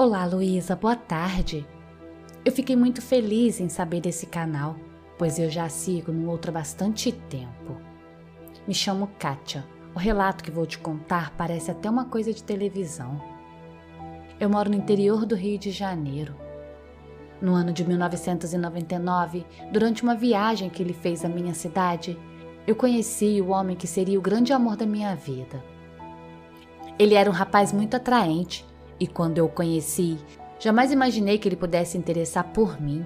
Olá, Luísa, boa tarde. Eu fiquei muito feliz em saber desse canal, pois eu já sigo no outro há bastante tempo. Me chamo Kátia. O relato que vou te contar parece até uma coisa de televisão. Eu moro no interior do Rio de Janeiro. No ano de 1999, durante uma viagem que ele fez à minha cidade, eu conheci o homem que seria o grande amor da minha vida. Ele era um rapaz muito atraente e quando eu o conheci, jamais imaginei que ele pudesse se interessar por mim.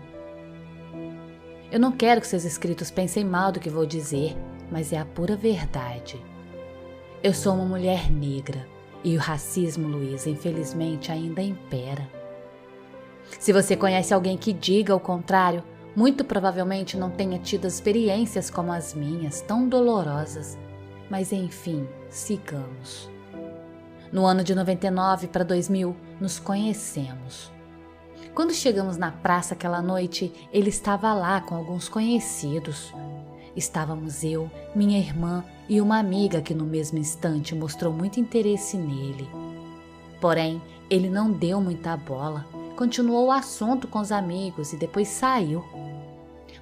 Eu não quero que seus inscritos pensem mal do que vou dizer, mas é a pura verdade. Eu sou uma mulher negra e o racismo, Luísa, infelizmente ainda impera. Se você conhece alguém que diga o contrário, muito provavelmente não tenha tido experiências como as minhas, tão dolorosas. Mas enfim, sigamos. No ano de 99 para 2000, nos conhecemos. Quando chegamos na praça aquela noite, ele estava lá com alguns conhecidos. Estávamos eu, minha irmã e uma amiga que no mesmo instante mostrou muito interesse nele. Porém, ele não deu muita bola, continuou o assunto com os amigos e depois saiu.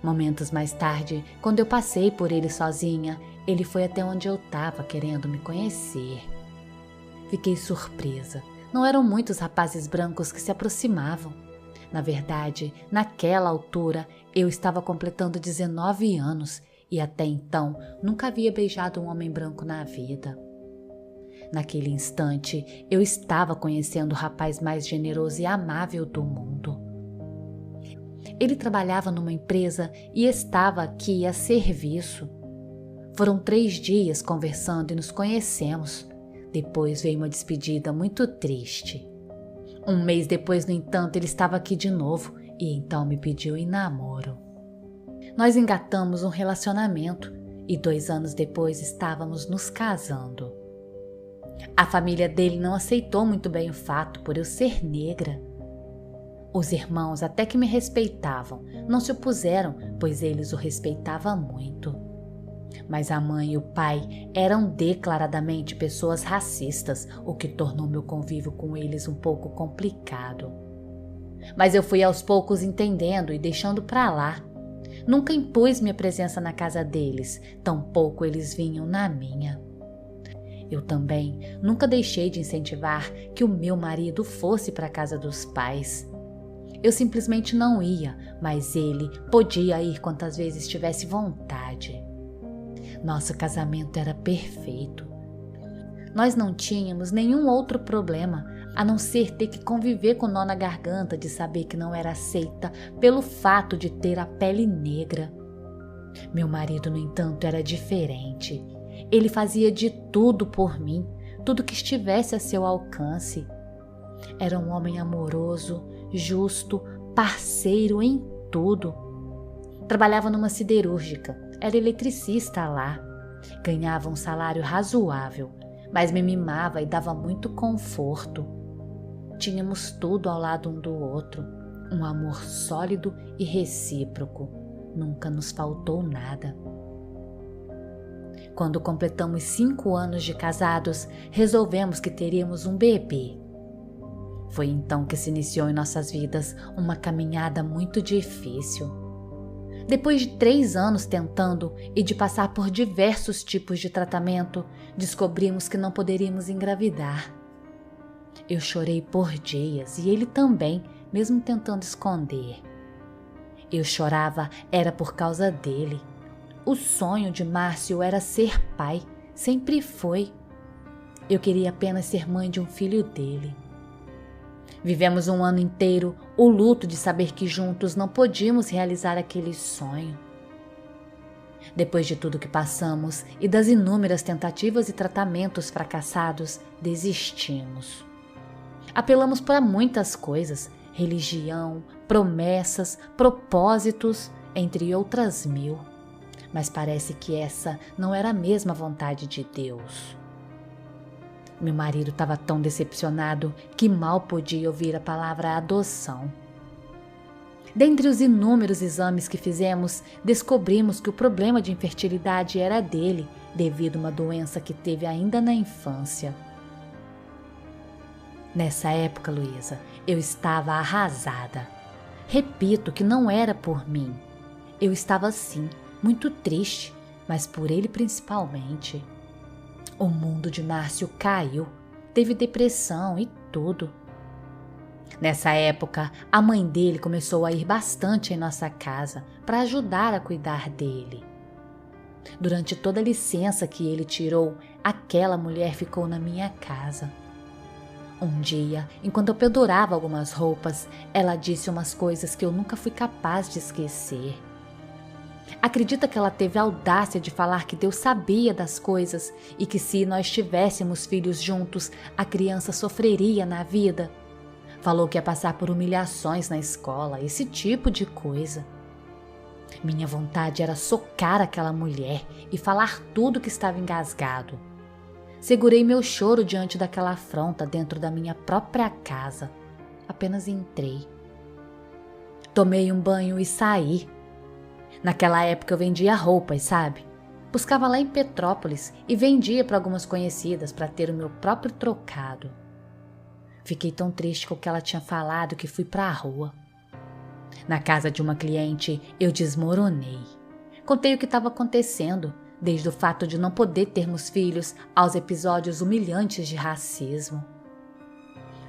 Momentos mais tarde, quando eu passei por ele sozinha, ele foi até onde eu estava querendo me conhecer. Fiquei surpresa. Não eram muitos rapazes brancos que se aproximavam. Na verdade, naquela altura, eu estava completando 19 anos e até então nunca havia beijado um homem branco na vida. Naquele instante, eu estava conhecendo o rapaz mais generoso e amável do mundo. Ele trabalhava numa empresa e estava aqui a serviço. Foram 3 dias conversando e nos conhecemos. Depois veio uma despedida muito triste. Um mês depois, no entanto, ele estava aqui de novo e então me pediu em namoro. Nós engatamos um relacionamento e 2 anos depois estávamos nos casando. A família dele não aceitou muito bem o fato por eu ser negra. Os irmãos até que me respeitavam, não se opuseram, pois eles o respeitavam muito. Mas a mãe e o pai eram declaradamente pessoas racistas, o que tornou meu convívio com eles um pouco complicado. Mas eu fui aos poucos entendendo e deixando pra lá. Nunca impus minha presença na casa deles, tampouco eles vinham na minha. Eu também nunca deixei de incentivar que o meu marido fosse para a casa dos pais. Eu simplesmente não ia, mas ele podia ir quantas vezes tivesse vontade. Nosso casamento era perfeito. Nós não tínhamos nenhum outro problema, a não ser ter que conviver com o nó na garganta de saber que não era aceita pelo fato de ter a pele negra. Meu marido, no entanto, era diferente. Ele fazia de tudo por mim, tudo que estivesse a seu alcance. Era um homem amoroso, justo, parceiro em tudo. Trabalhava numa siderúrgica, era eletricista lá. Ganhava um salário razoável, mas me mimava e dava muito conforto. Tínhamos tudo ao lado um do outro, um amor sólido e recíproco. Nunca nos faltou nada. Quando completamos 5 anos de casados, resolvemos que teríamos um bebê. Foi então que se iniciou em nossas vidas uma caminhada muito difícil. Depois de 3 anos tentando e de passar por diversos tipos de tratamento, descobrimos que não poderíamos engravidar. Eu chorei por dias e ele também, mesmo tentando esconder. Eu chorava era por causa dele. O sonho de Márcio era ser pai, sempre foi. Eu queria apenas ser mãe de um filho dele. Vivemos um ano inteiro o luto de saber que juntos não podíamos realizar aquele sonho. Depois de tudo que passamos e das inúmeras tentativas e tratamentos fracassados, desistimos. Apelamos para muitas coisas, religião, promessas, propósitos, entre outras 1000. Mas parece que essa não era a mesma vontade de Deus. Meu marido estava tão decepcionado que mal podia ouvir a palavra adoção. Dentre os inúmeros exames que fizemos, descobrimos que o problema de infertilidade era dele, devido a uma doença que teve ainda na infância. Nessa época, Luísa, eu estava arrasada. Repito que não era por mim. Eu estava sim, muito triste, mas por ele principalmente. O mundo de Márcio caiu, teve depressão e tudo. Nessa época, a mãe dele começou a ir bastante em nossa casa para ajudar a cuidar dele. Durante toda a licença que ele tirou, aquela mulher ficou na minha casa. Um dia, enquanto eu pendurava algumas roupas, ela disse umas coisas que eu nunca fui capaz de esquecer. Acredita que ela teve a audácia de falar que Deus sabia das coisas e que se nós tivéssemos filhos juntos, a criança sofreria na vida? Falou que ia passar por humilhações na escola, esse tipo de coisa. Minha vontade era socar aquela mulher e falar tudo que estava engasgado. Segurei meu choro diante daquela afronta dentro da minha própria casa. Apenas entrei. Tomei um banho e saí. Naquela época eu vendia roupas, sabe? Buscava lá em Petrópolis e vendia para algumas conhecidas para ter o meu próprio trocado. Fiquei tão triste com o que ela tinha falado que fui para a rua. Na casa de uma cliente, eu desmoronei. Contei o que estava acontecendo, desde o fato de não poder termos filhos aos episódios humilhantes de racismo.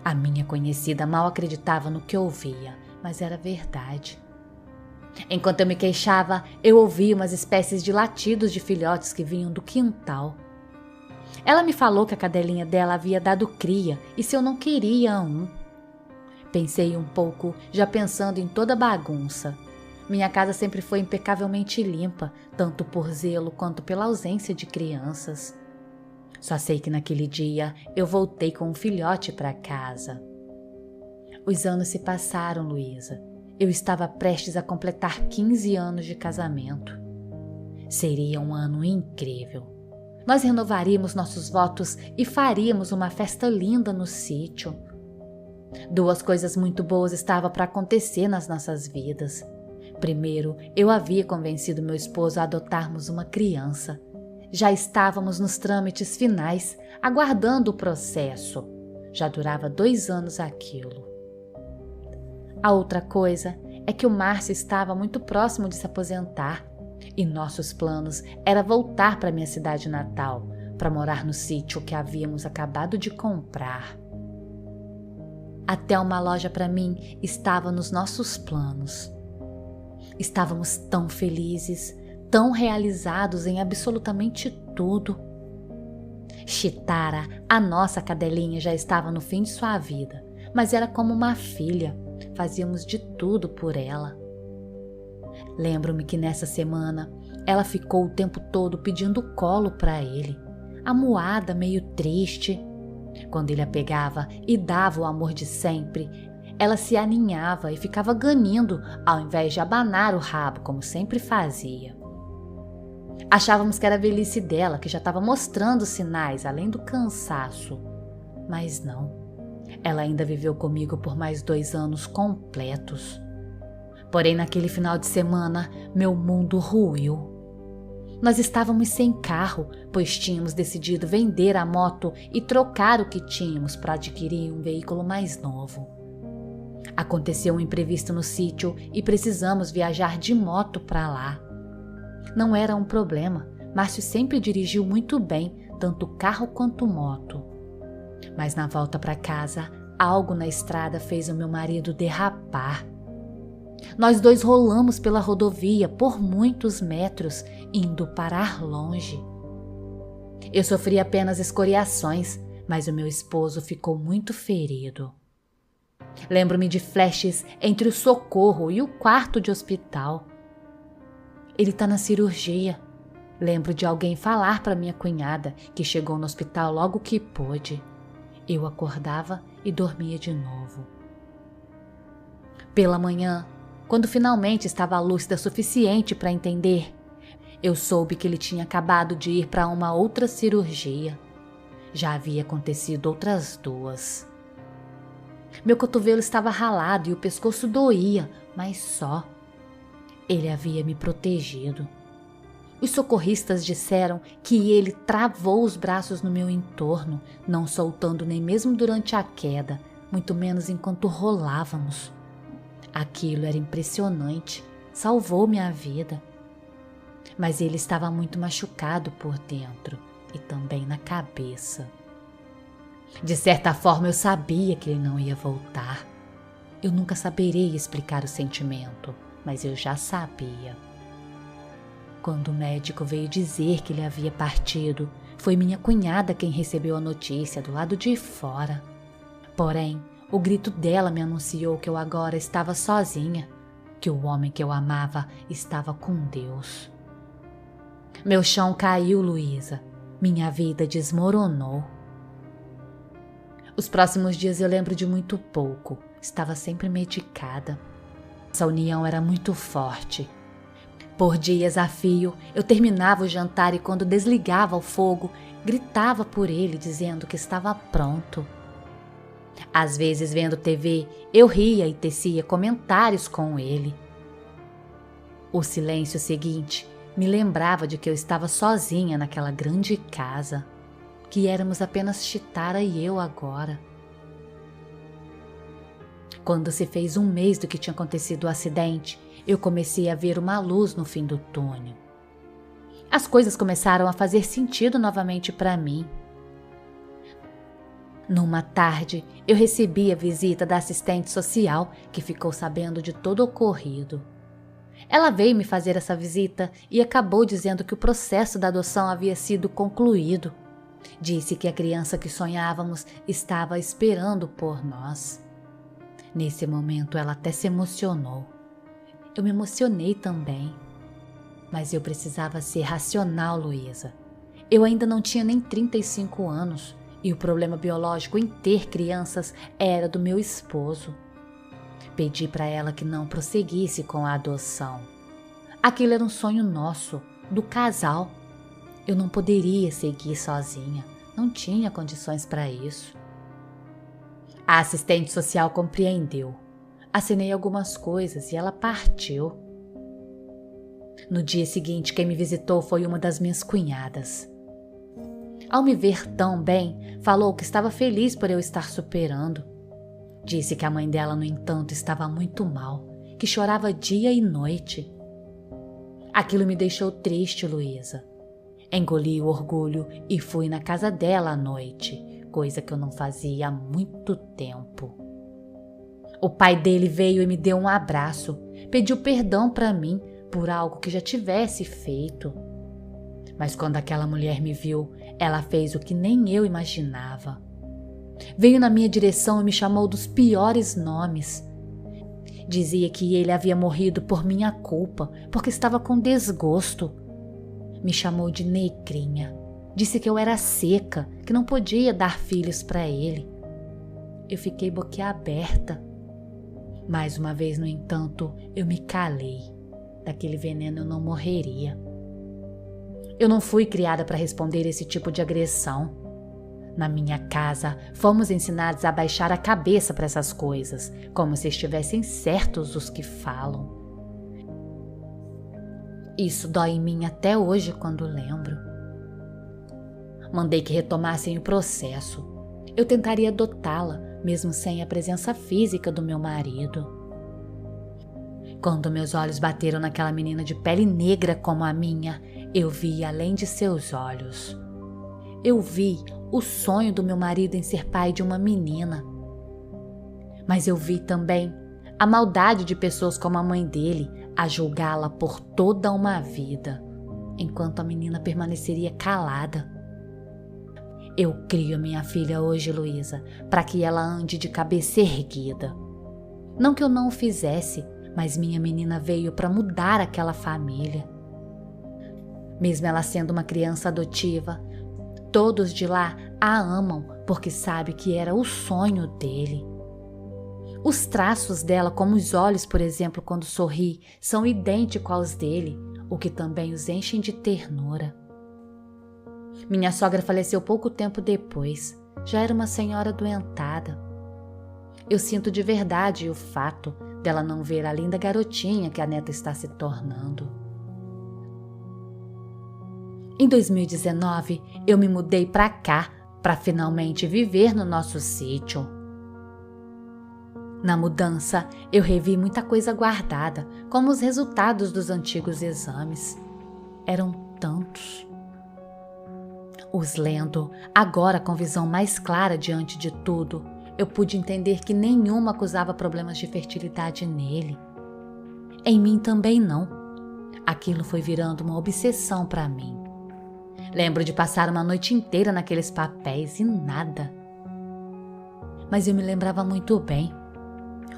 A minha conhecida mal acreditava no que ouvia, mas era verdade. Enquanto eu me queixava, eu ouvia umas espécies de latidos de filhotes que vinham do quintal. Ela me falou que a cadelinha dela havia dado cria e se eu não queria um. Pensei um pouco, já pensando em toda a bagunça. Minha casa sempre foi impecavelmente limpa, tanto por zelo quanto pela ausência de crianças. Só sei que naquele dia eu voltei com um filhote para casa. Os anos se passaram, Luísa. Eu estava prestes a completar 15 anos de casamento. Seria um ano incrível. Nós renovaríamos nossos votos e faríamos uma festa linda no sítio. Duas coisas muito boas estavam para acontecer nas nossas vidas. Primeiro, eu havia convencido meu esposo a adotarmos uma criança. Já estávamos nos trâmites finais, aguardando o processo. Já durava 2 anos aquilo. A outra coisa é que o Márcio estava muito próximo de se aposentar e nossos planos era voltar para minha cidade natal, para morar no sítio que havíamos acabado de comprar. Até uma loja para mim estava nos nossos planos. Estávamos tão felizes, tão realizados em absolutamente tudo. Chitara, a nossa cadelinha, já estava no fim de sua vida, mas era como uma filha. Fazíamos de tudo por ela. Lembro-me que nessa semana ela ficou o tempo todo pedindo colo para ele, amuada, meio triste. Quando ele a pegava e dava o amor de sempre, ela se aninhava e ficava ganindo ao invés de abanar o rabo como sempre fazia. Achávamos que era a velhice dela que já estava mostrando sinais além do cansaço, mas não. Ela ainda viveu comigo por mais 2 anos completos. Porém, naquele final de semana, meu mundo ruiu. Nós estávamos sem carro, pois tínhamos decidido vender a moto e trocar o que tínhamos para adquirir um veículo mais novo. Aconteceu um imprevisto no sítio e precisamos viajar de moto para lá. Não era um problema, Márcio sempre dirigiu muito bem, tanto carro quanto moto. Mas na volta para casa, algo na estrada fez o meu marido derrapar. Nós 2 rolamos pela rodovia por muitos metros, indo parar longe. Eu sofri apenas escoriações, mas o meu esposo ficou muito ferido. Lembro-me de flashes entre o socorro e o quarto de hospital. Ele está na cirurgia. Lembro de alguém falar para minha cunhada, que chegou no hospital logo que pôde. Eu acordava e dormia de novo. Pela manhã, quando finalmente estava lúcida suficiente para entender, eu soube que ele tinha acabado de ir para uma outra cirurgia. Já havia acontecido outras 2. Meu cotovelo estava ralado e o pescoço doía, mas só. Ele havia me protegido. Os socorristas disseram que ele travou os braços no meu entorno, não soltando nem mesmo durante a queda, muito menos enquanto rolávamos. Aquilo era impressionante, salvou minha vida. Mas ele estava muito machucado por dentro e também na cabeça. De certa forma eu sabia que ele não ia voltar. Eu nunca saberei explicar o sentimento, mas eu já sabia. Quando o médico veio dizer que ele havia partido, foi minha cunhada quem recebeu a notícia do lado de fora. Porém, o grito dela me anunciou que eu agora estava sozinha, que o homem que eu amava estava com Deus. Meu chão caiu, Luísa. Minha vida desmoronou. Os próximos dias eu lembro de muito pouco. Estava sempre medicada. Essa união era muito forte. Por dias a fio, eu terminava o jantar e quando desligava o fogo, gritava por ele dizendo que estava pronto. Às vezes, vendo TV, eu ria e tecia comentários com ele. O silêncio seguinte me lembrava de que eu estava sozinha naquela grande casa, que éramos apenas Chitara e eu agora. Quando se fez 1 mês do que tinha acontecido o acidente, eu comecei a ver uma luz no fim do túnel. As coisas começaram a fazer sentido novamente para mim. Numa tarde, eu recebi a visita da assistente social, que ficou sabendo de todo o ocorrido. Ela veio me fazer essa visita e acabou dizendo que o processo da adoção havia sido concluído. Disse que a criança que sonhávamos estava esperando por nós. Nesse momento, ela até se emocionou. Eu me emocionei também. Mas eu precisava ser racional, Luísa. Eu ainda não tinha nem 35 anos e o problema biológico em ter crianças era do meu esposo. Pedi para ela que não prosseguisse com a adoção. Aquilo era um sonho nosso, do casal. Eu não poderia seguir sozinha, não tinha condições para isso. A assistente social compreendeu. Assinei algumas coisas e ela partiu. No dia seguinte, quem me visitou foi uma das minhas cunhadas. Ao me ver tão bem, falou que estava feliz por eu estar superando. Disse que a mãe dela, no entanto, estava muito mal, que chorava dia e noite. Aquilo me deixou triste, Luísa. Engoli o orgulho e fui na casa dela à noite, coisa que eu não fazia há muito tempo. O pai dele veio e me deu um abraço, pediu perdão para mim por algo que já tivesse feito. Mas quando aquela mulher me viu, ela fez o que nem eu imaginava. Veio na minha direção e me chamou dos piores nomes. Dizia que ele havia morrido por minha culpa, porque estava com desgosto. Me chamou de negrinha. Disse que eu era seca, que não podia dar filhos para ele. Eu fiquei boquiaberta. Mais uma vez, no entanto, eu me calei. Daquele veneno eu não morreria. Eu não fui criada para responder esse tipo de agressão. Na minha casa, fomos ensinados a baixar a cabeça para essas coisas, como se estivessem certos os que falam. Isso dói em mim até hoje quando lembro. Mandei que retomassem o processo. Eu tentaria adotá-la, mesmo sem a presença física do meu marido. Quando meus olhos bateram naquela menina de pele negra como a minha, eu vi além de seus olhos. Eu vi o sonho do meu marido em ser pai de uma menina. Mas eu vi também a maldade de pessoas como a mãe dele a julgá-la por toda uma vida, enquanto a menina permaneceria calada. Eu crio minha filha hoje, Luísa, para que ela ande de cabeça erguida. Não que eu não o fizesse, mas minha menina veio para mudar aquela família. Mesmo ela sendo uma criança adotiva, todos de lá a amam porque sabe que era o sonho dele. Os traços dela, como os olhos, por exemplo, quando sorri, são idênticos aos dele, o que também os enchem de ternura. Minha sogra faleceu pouco tempo depois. Já era uma senhora adoentada. Eu sinto de verdade o fato dela não ver a linda garotinha que a neta está se tornando. Em 2019, eu me mudei para cá para finalmente viver no nosso sítio. Na mudança, eu revi muita coisa guardada, como os resultados dos antigos exames. Eram tantos. Os lendo, agora com visão mais clara diante de tudo, eu pude entender que nenhuma acusava problemas de fertilidade nele. Em mim também não. Aquilo foi virando uma obsessão para mim. Lembro de passar uma noite inteira naqueles papéis e nada. Mas eu me lembrava muito bem.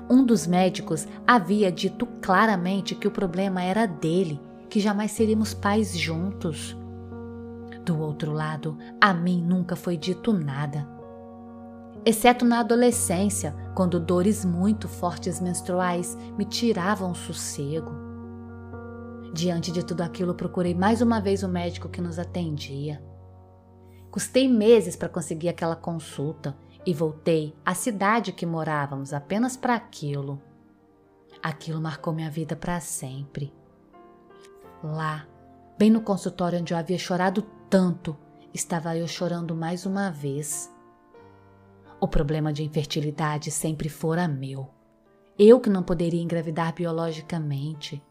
Um dos médicos havia dito claramente que o problema era dele, que jamais seríamos pais juntos. Do outro lado, a mim nunca foi dito nada. Exceto na adolescência, quando dores muito fortes menstruais me tiravam o sossego. Diante de tudo aquilo, procurei mais uma vez o médico que nos atendia. Custei meses para conseguir aquela consulta e voltei à cidade que morávamos apenas para aquilo. Aquilo marcou minha vida para sempre. Lá, bem no consultório onde eu havia chorado tanto, estava eu chorando mais uma vez. O problema de infertilidade sempre fora meu. Eu que não poderia engravidar biologicamente.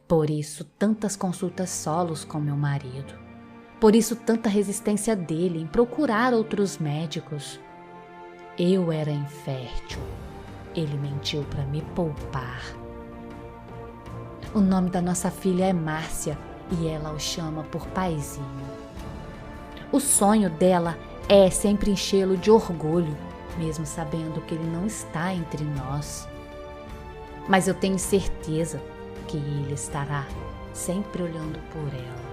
Por isso, tantas consultas solos com meu marido. Por isso, tanta resistência dele em procurar outros médicos. Eu era infértil. Ele mentiu para me poupar. O nome da nossa filha é Márcia e ela o chama por paizinho. O sonho dela é sempre enchê-lo de orgulho, mesmo sabendo que ele não está entre nós. Mas eu tenho certeza que ele estará sempre olhando por ela.